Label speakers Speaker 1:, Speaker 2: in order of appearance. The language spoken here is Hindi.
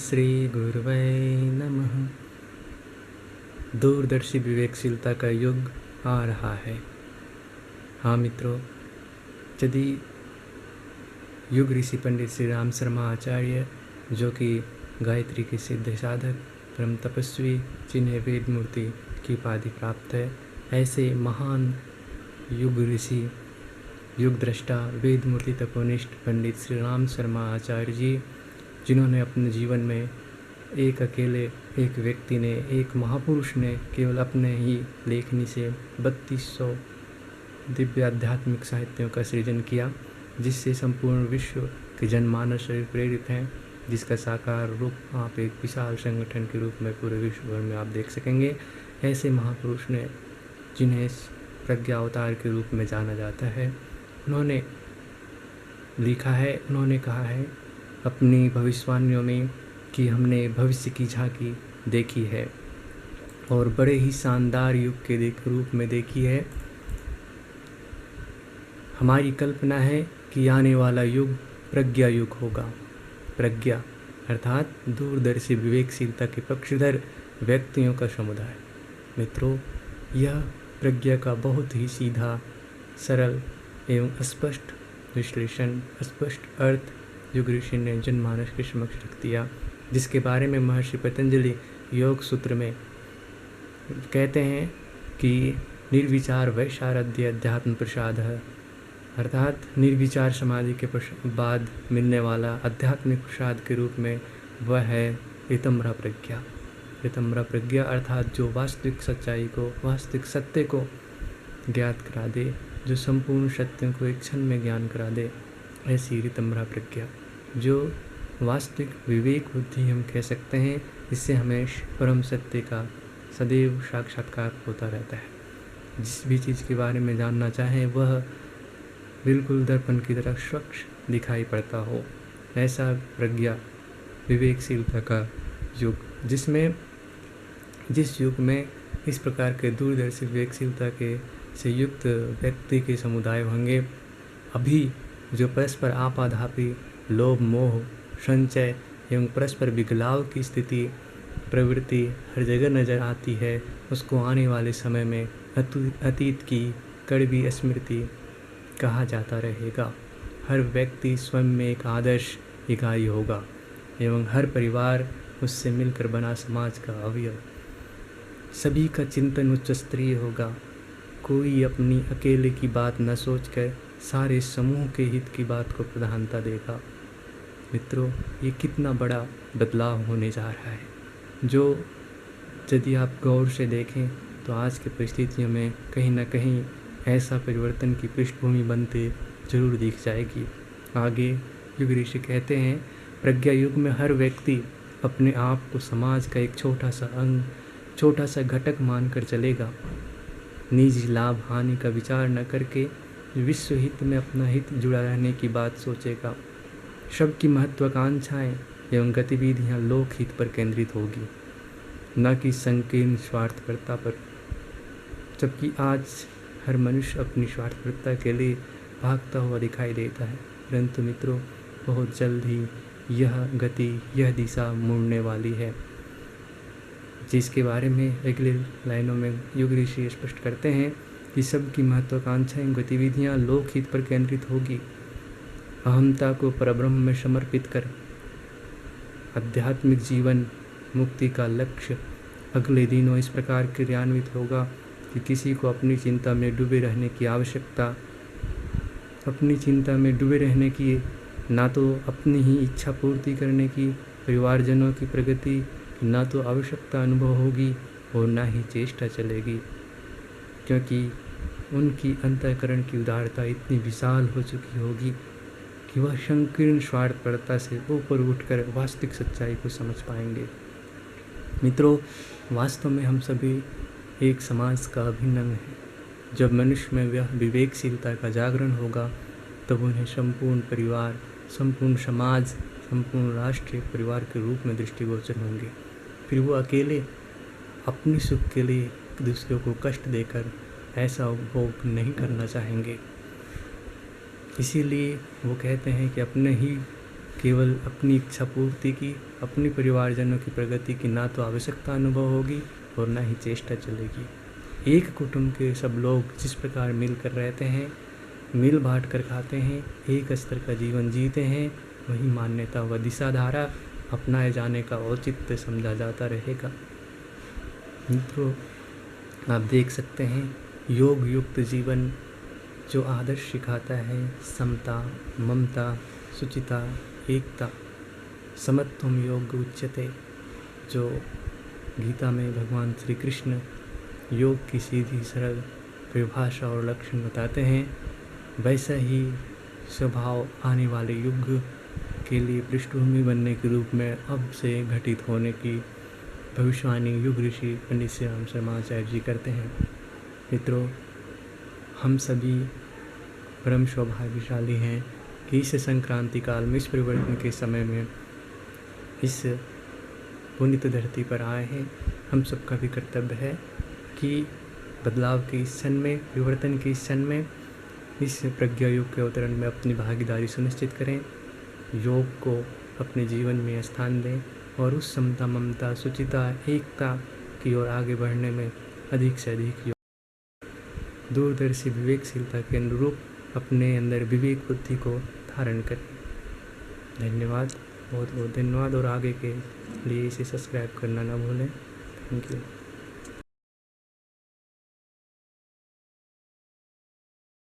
Speaker 1: श्री गुरुवे नमः। दूरदर्शी विवेकशीलता का युग आ रहा है। हाँ मित्रों, यदि युग ऋषि पंडित श्री राम शर्मा आचार्य, जो कि गायत्री के सिद्ध साधक परम तपस्वी, जिन्हें वेद मूर्ति की उपाधि प्राप्त है, ऐसे महान युग ऋषि, युग दृष्टा, वेद मूर्ति तपोनिष्ठ पंडित श्री राम शर्मा आचार्य जी, जिन्होंने अपने जीवन में एक अकेले एक व्यक्ति ने, एक महापुरुष ने केवल अपने ही लेखनी से 3200 दिव्य आध्यात्मिक साहित्यों का सृजन किया, जिससे संपूर्ण विश्व के जनमानस प्रेरित हैं, जिसका साकार रूप आप एक विशाल संगठन के रूप में पूरे विश्व भर में आप देख सकेंगे। ऐसे महापुरुष ने, जिन्हें प्रज्ञा अवतार के रूप में जाना जाता है, उन्होंने लिखा है, उन्होंने कहा है अपनी भविष्यवाणियों में कि हमने भविष्य की झांकी देखी है और बड़े ही शानदार युग के रूप में देखी है। हमारी कल्पना है कि आने वाला युग प्रज्ञा युग होगा। प्रज्ञा अर्थात दूरदर्शी विवेकशीलता के पक्षधर व्यक्तियों का समुदाय। मित्रों, यह प्रज्ञा का बहुत ही सीधा, सरल एवं स्पष्ट विश्लेषण, स्पष्ट अर्थ युग ऋषि ने जनमानस के समक्ष रख दिया, जिसके बारे में महर्षि पतंजलि योग सूत्र में कहते हैं कि निर्विचार वैशारद्य अध्यात्म प्रसाद है, अर्थात निर्विचार समाधि के बाद मिलने वाला आध्यात्मिक प्रसाद के रूप में वह है ऋतम्भरा प्रज्ञा। ऋतम्भरा प्रज्ञा अर्थात जो वास्तविक सच्चाई को, वास्तविक सत्य को ज्ञात करा दे, जो संपूर्ण सत्यों को एक क्षण में ज्ञान करा दे, ऐसी ऋतम्भरा प्रज्ञा, जो वास्तविक विवेक बुद्धि हम कह सकते हैं, इससे हमें परम सत्य का सदैव साक्षात्कार होता रहता है। जिस भी चीज़ के बारे में जानना चाहें वह बिल्कुल दर्पण की तरह स्वच्छ दिखाई पड़ता हो, ऐसा प्रज्ञा विवेकशीलता का युग, जिस युग में इस प्रकार के दूरदर्शी विवेकशीलता के से युक्त व्यक्ति के समुदाय होंगे। अभी जो परस्पर आपाधापी, लोभ, मोह, संचय एवं परस्पर बिगलाव की स्थिति, प्रवृत्ति हर जगह नज़र आती है, उसको आने वाले समय में अतीत की कड़वी स्मृति कहा जाता रहेगा। हर व्यक्ति स्वयं में एक आदर्श इकाई होगा एवं हर परिवार उससे मिलकर बना समाज का अवयव। सभी का चिंतन उच्च स्तरीय होगा। कोई अपनी अकेले की बात न सोचकर सारे समूह के हित की बात को प्रधानता देगा। मित्रों, ये कितना बड़ा बदलाव होने जा रहा है, जो यदि आप गौर से देखें तो आज की परिस्थितियों में कहीं ना कहीं ऐसा परिवर्तन की पृष्ठभूमि बनते जरूर दिख जाएगी। आगे युग ऋषि कहते हैं, प्रज्ञा युग में हर व्यक्ति अपने आप को समाज का एक छोटा सा अंग, छोटा सा घटक मानकर चलेगा। निजी लाभ हानि का विचार न करके विश्व हित में अपना हित जुड़ा रहने की बात सोचेगा। सबकी महत्वाकांक्षाएं एवं गतिविधियां लोक हित पर केंद्रित होगी, न कि संकीर्ण स्वार्थपरता पर। जबकि आज हर मनुष्य अपनी स्वार्थपरता के लिए भागता हुआ दिखाई देता है, परंतु मित्रों, बहुत जल्द ही यह गति, यह दिशा मुड़ने वाली है, जिसके बारे में अगले लाइनों में युग ऋषि स्पष्ट करते हैं कि सबकी महत्वाकांक्षाएं गतिविधियां लोक हित पर केंद्रित होगी। अहंता को परब्रह्म में समर्पित कर आध्यात्मिक जीवन मुक्ति का लक्ष्य अगले दिनों इस प्रकार क्रियान्वित होगा कि किसी को अपनी चिंता में डूबे रहने की आवश्यकता, अपनी चिंता में डूबे रहने की, ना तो अपनी ही इच्छा पूर्ति करने की, परिवारजनों की प्रगति, ना तो आवश्यकता अनुभव होगी और ना ही चेष्टा चलेगी, क्योंकि उनकी अंतःकरण की उदारता इतनी विशाल हो चुकी होगी कि वह संकीर्ण स्वार्थपरता से ऊपर उठकर वास्तविक सच्चाई को समझ पाएंगे। मित्रों, वास्तव में हम सभी एक समाज का अभिन्न अंग है। जब मनुष्य में वह विवेकशीलता का जागरण होगा, तब उन्हें संपूर्ण परिवार, संपूर्ण समाज, संपूर्ण राष्ट्र एक परिवार के रूप में दृष्टिगोचर होंगे। फिर वो अकेले अपनी सुख के लिए दूसरों को कष्ट देकर ऐसा उपभोग नहीं करना चाहेंगे। इसीलिए वो कहते हैं कि अपने ही केवल अपनी इच्छा पूर्ति की, अपनी परिवारजनों की प्रगति की ना तो आवश्यकता अनुभव होगी और ना ही चेष्टा चलेगी। एक कुटुंब के सब लोग जिस प्रकार मिलकर रहते हैं, मिल बांट कर खाते हैं, एक स्तर का जीवन जीते हैं, वही मान्यता व दिशाधारा अपनाए जाने का औचित्य समझा जाता रहेगा। मित्रों, आप देख सकते हैं योग युक्त जीवन जो आदर्श सिखाता है समता, ममता, शुचिता, एकता, समत्वम योग उच्यते, जो गीता में भगवान श्री कृष्ण योग की सीधी सरल परिभाषा और लक्षण बताते हैं, वैसा ही स्वभाव आने वाले युग के लिए पृष्ठभूमि बनने के रूप में अब से घटित होने की भविष्यवाणी युग ऋषि पंडित श्री राम शर्माचार्य जी करते हैं। मित्रों, हम सभी परम सौभाग्यशाली हैं कि इस संक्रांति काल में, इस परिवर्तन के समय में इस पुनित धरती पर आए हैं। हम सबका भी कर्तव्य है कि बदलाव के इस क्षण में, परिवर्तन के इस क्षण में, इस प्रज्ञा युग के अवतरण में अपनी भागीदारी सुनिश्चित करें, योग को अपने जीवन में स्थान दें और उस समता, ममता, शुचिता, एकता की ओर आगे बढ़ने में अधिक से अधिक दूरदर्शी विवेकशीलता के अनुरूप अपने अंदर विवेक बुद्धि को धारण करें। धन्यवाद, बहुत बहुत धन्यवाद, और आगे के लिए इसे सब्सक्राइब करना ना भूलें। Thank you.